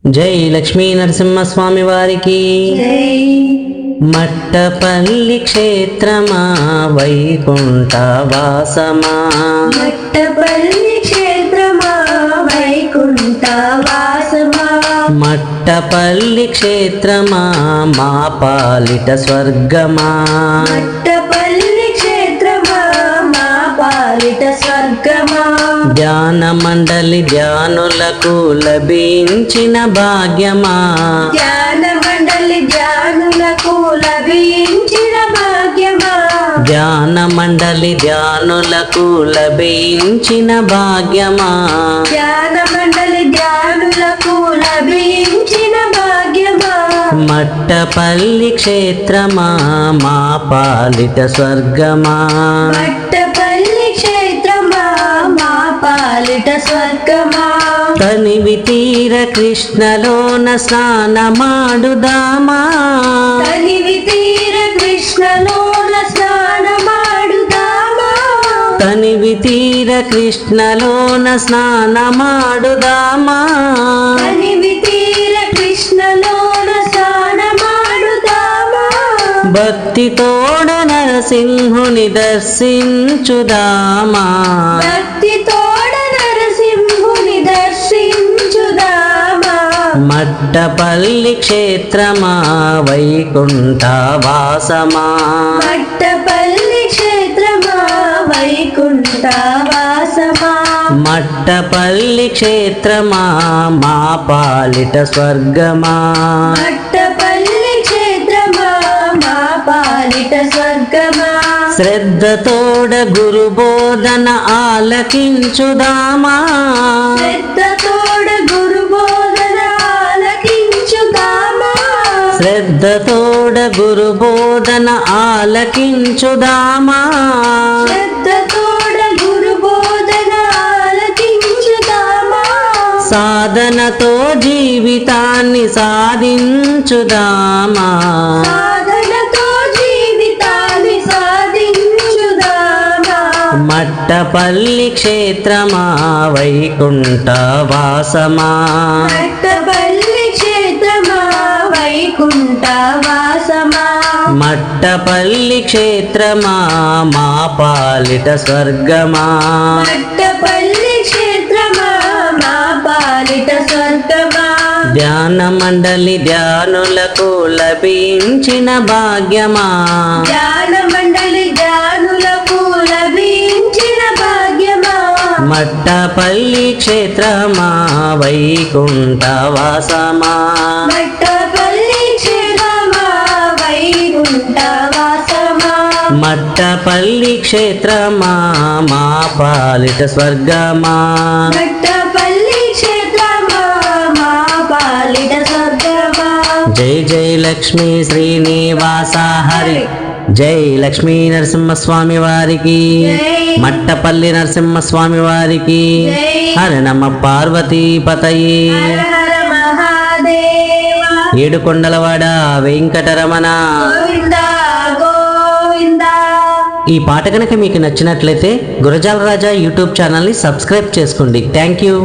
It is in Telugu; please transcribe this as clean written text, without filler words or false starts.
జై లక్ష్మీ నరసింహస్వామి వారికి మట్టపల్లి క్షేత్రమా వైకుంఠ వాసమా మట్టపల్లి క్షేత్రమా వైకుంఠ వాసమా మట్టపల్లి క్షేత్రమా మా పాలిట స్వర్గమా మట్టపల్లి క్షేత్రమా మా పాలిట స్వర్గమా ధ్యాన మండలి ధ్యానులకు లభించిన భాగ్యమా ధ్యాన మండలి ధ్యానులకు లభించిన భాగ్యమా ధ్యాన మండలి ధ్యానులకు లభించిన భాగ్యమా ధ్యాన మండలి ధ్యానులకు లభించిన భాగ్యమా మట్టపల్లి క్షేత్రమా మా పాలిట స్వర్గమా మట్టపల్లి క్షేత్రమా మా పాలిట స్వర్గమా తనివి తీర కృష్ణలోన స్నానమాడుదామా తనివి తీర కృష్ణలోన స్నానమాడుదామా తనివి తీర కృష్ణలోన స్నానమాడుదామా తనివి తీర కృష్ణలోన స్నానమాడుదామా భక్తి తోడ నరసింహుని దర్శించుదామా భక్తి తోడ నరసింహుని దర్శించుదామా మట్టపల్లి క్షేత్రమా వైకుంఠ వాసమా మట్టపల్లి క్షేత్రమా వైకుంఠ వాసమా మట్టపల్లి క్షేత్రమా మా పాలిట స్వర్గమా మట్టపల్లి క్షేత్రమా మా పాలిట స్వర్గమా శ్రద్ధతోడ గురు బోధన ఆలకించుదామా శ్రద్ధతోడ గురు బోధన ఆలకించుదామా శ్రద్ధతోడ గురు బోధన ఆలకించుదామా శ్రద్ధతోడ గురు బోధన ఆలకించుదామా సాధనతో జీవితాన్ని సాధించుదామా సాధనతో జీవితాన్ని సాధించుదామా మట్టపల్లి క్షేత్రమా వైకుంఠ వాసమా మట్టపల్లి క్షేత్రమా వైకుంఠ వాసమా మట్టపల్లి క్షేత్రమా మా పాలిట స్వర్గమా మట్టపల్లి క్షేత్రమా మా పాలిట స్వర్గమా ధ్యాన మండలి ధ్యానులకు లభించిన భాగ్యమా ధ్యాన మండలి ధ్యానులకు లభించిన భాగ్యమా మట్టపల్లి క్షేత్రమా వైకుంఠ వాసమా మట్టపల్లి క్షేత్రమా వైకుంఠ వాసమా మట్టపల్లి క్షేత్రమా మా పాలిట స్వర్గమా మట్టపల్లి క్షేత్రమా మా పాలిట స్వర్గమా జై జై లక్ష్మీ శ్రీనివాస హరి జై లక్ష్మీ నరసింహస్వామి వారికి మట్టపల్లి నరసింహస్వామి వారికి హర నమ పార్వతీ పతయే హర హర మహాదేవ ఏడుకొండలవాడ వెంకటరమణ. గోవింద గోవింద. ఈ పాట కనుక మీకు నచ్చినట్లయితే గురజాల రాజా యూట్యూబ్ ఛానల్ని సబ్స్క్రైబ్ చేసుకోండి. Thank you.